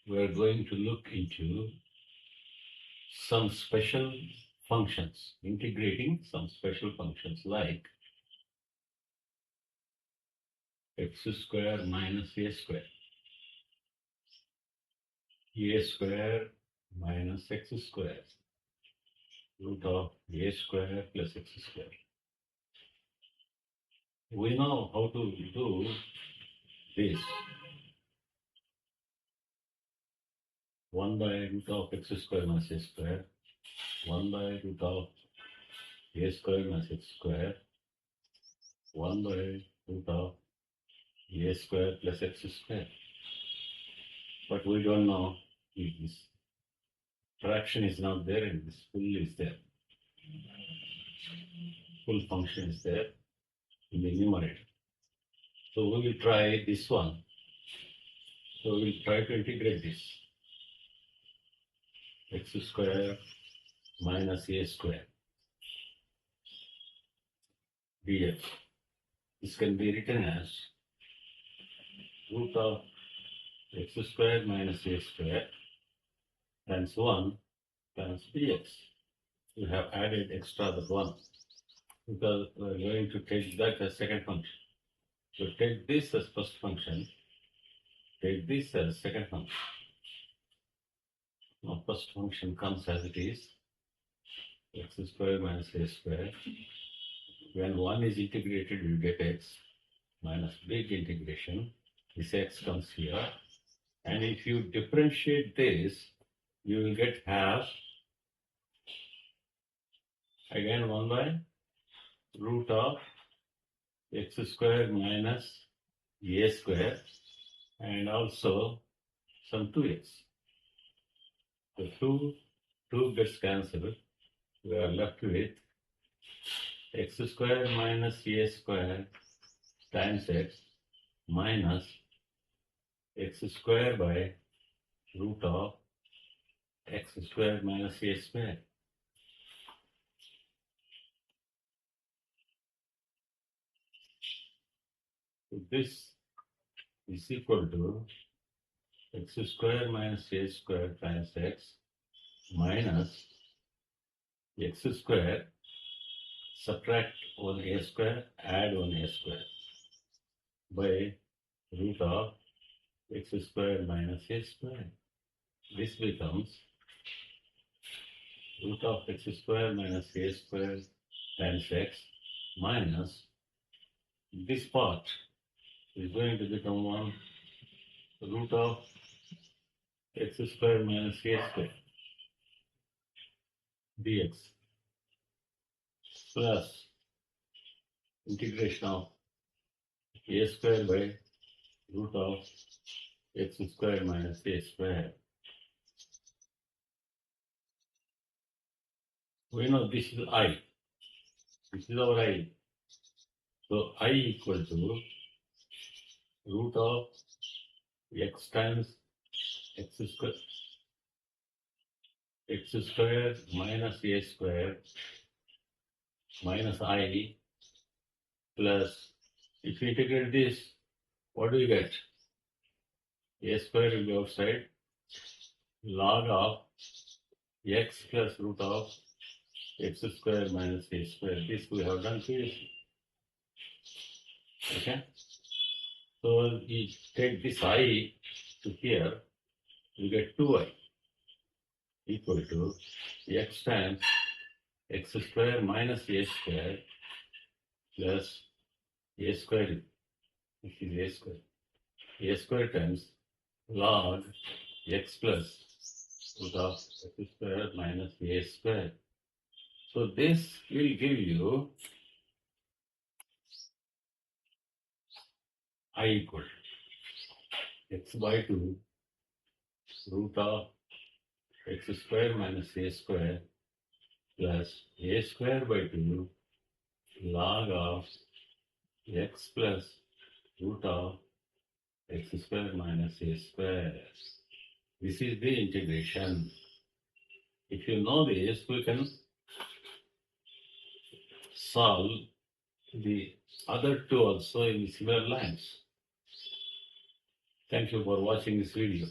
we're going to look into some special functions, integrating some special functions like x square minus a square minus x square, root of a square plus x square. We know how to do this. 1 by root of x square minus a square, 1 by root of a square minus x square, 1 by root of a square plus x square. But we don't know if this fraction is not there and this full is there. Full function is there in the numerator. So we will try this one. So we will try to integrate this. X square minus a square dx. This can be written as root of x square minus a square times 1 times dx. We have added extra that 1 because we are going to take that as second function. So take this as first function, take this as second function. Now first function comes as it is, x square minus a square. When 1 is integrated, you get x minus big integration. This x comes here. And if you differentiate this, you will get half. Again 1 by root of x square minus a square and also some 2x. So 2 gets cancelled. We are left with x square minus a square times x minus x square by root of x square minus a square. So this is equal to x square minus a square times x minus x square, subtract 1a square, add 1a square by root of x square minus a square. This becomes root of x square minus a square times x minus this part is going to become 1 root of x square minus a square dx plus integration of a square by root of x square minus a square. We know this is I. This is our I. So I equal to root of x times x square minus a square minus I plus, if you integrate this, what do you get? A square will be outside, log of x plus root of x square minus a square. This we have done previously. Okay? So you take this I to here, you get 2I equal to x times x square minus a square plus a square. This is a square. A square times log x plus root of x square minus a square. So this will give you I equal to x by 2 root of x square minus a square plus a square by 2 log of x plus root of x square minus a square. This is the integration. If you know this, we can solve the other two also in similar lines. Thank you for watching this video.